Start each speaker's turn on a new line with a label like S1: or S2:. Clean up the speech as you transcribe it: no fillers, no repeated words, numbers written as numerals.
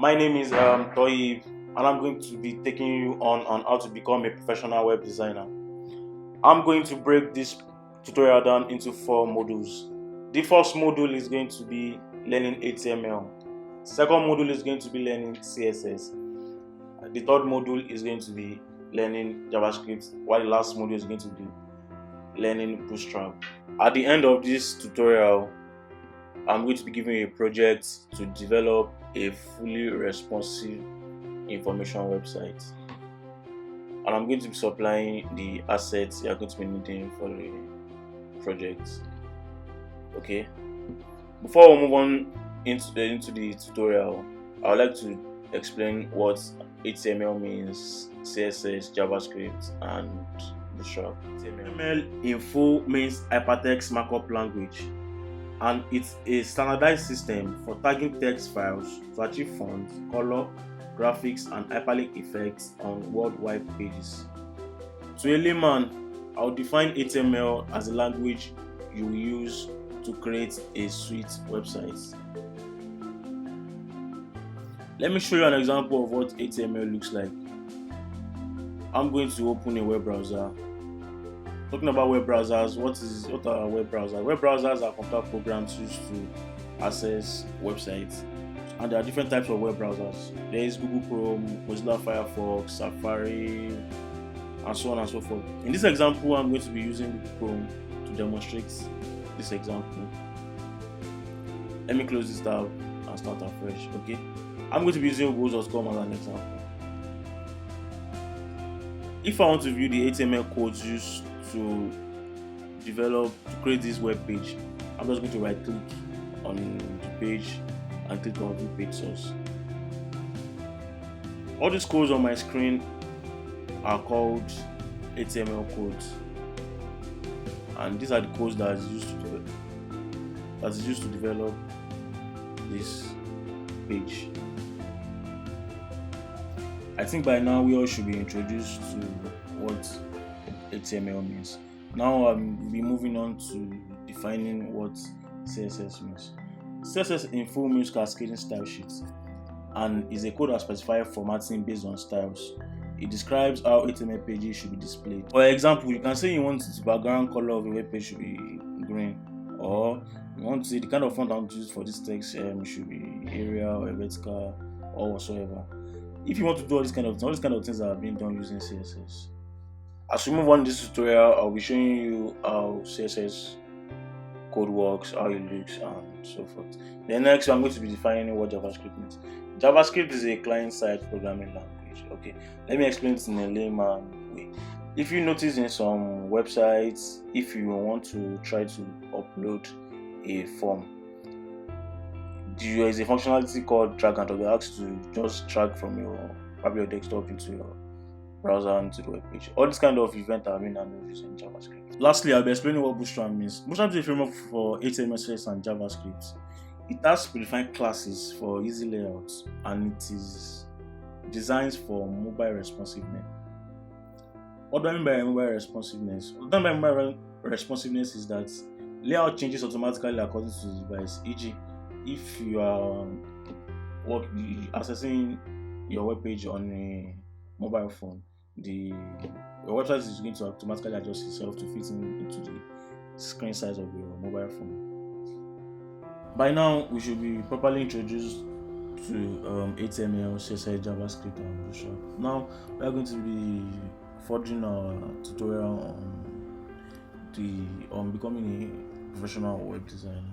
S1: My name is Toyib, and I'm going to be taking you on how to become a professional web designer. I'm going to break this tutorial down into four modules. The first module is going to be learning HTML. Second module is going to be learning CSS. The third module is going to be learning JavaScript, while the last module is going to be learning Bootstrap. At the end of this tutorial, I'm going to be giving you a project to develop a fully responsive information website, and I'm going to be supplying the assets you are going to be needing for the project. Okay, before we move on into the tutorial, I would like to explain what HTML means, CSS, JavaScript, and Bootstrap. HTML in full means hypertext markup language, and it's a standardized system for tagging text files to achieve font, color, graphics, and hyperlink effects on World Wide pages. To a layman, I'll define HTML as a language you will use to create a sweet website. Let me show you an example of what HTML looks like. I'm going to open a web browser. Talking about web browsers, what are web browsers? Web browsers are computer programs used to access websites, and there are different types of web browsers. There is Google Chrome, Mozilla Firefox, Safari, and so on and so forth. In this example, I'm going to be using Google Chrome to demonstrate this example. Let me close this tab and start afresh. Okay, I'm going to be using Google.com as an example. If I want to view the HTML codes used to create this web page, I'm just going to right click on the page and click on view page source. All these codes on my screen are called HTML codes, and these are the codes that is used to develop this page. I think by now we all should be introduced to what HTML means. Now we'll be moving on to defining what CSS means. CSS in full means cascading style sheets, and is a code that specifies formatting based on styles. It describes how HTML pages should be displayed. For example, you can say you want the background color of the web page should be green, or you want to say the kind of font I want to use for this text should be Arial or Helvetica or whatsoever. If you want to do all these kind of things that are being done using CSS. As we move on in this tutorial, I'll be showing you how CSS code works, how it looks, and so forth. Then next, I'm going to be defining what JavaScript means. JavaScript is a client-side programming language. Okay, let me explain it in a layman way. If you notice in some websites, if you want to try to upload a form, there is a functionality called drag and drop that asks you to just drag from your desktop into your browser into the web page. All these kind of events are being handled using JavaScript. Lastly, I'll be explaining what Bootstrap means. Bootstrap is a framework for HTML, CSS, and JavaScript. It has predefined classes for easy layouts, and it is designed for mobile responsiveness. What do I mean by mobile responsiveness? What I mean by mobile responsiveness is that layout changes automatically according to the device. E.g., if you are accessing your web page on a mobile phone, your website is going to automatically adjust itself to fit into the screen size of your mobile phone. By now, we should be properly introduced to HTML, CSS, JavaScript, and Bootstrap. Now, we are going to be furthering our tutorial on becoming a professional web designer.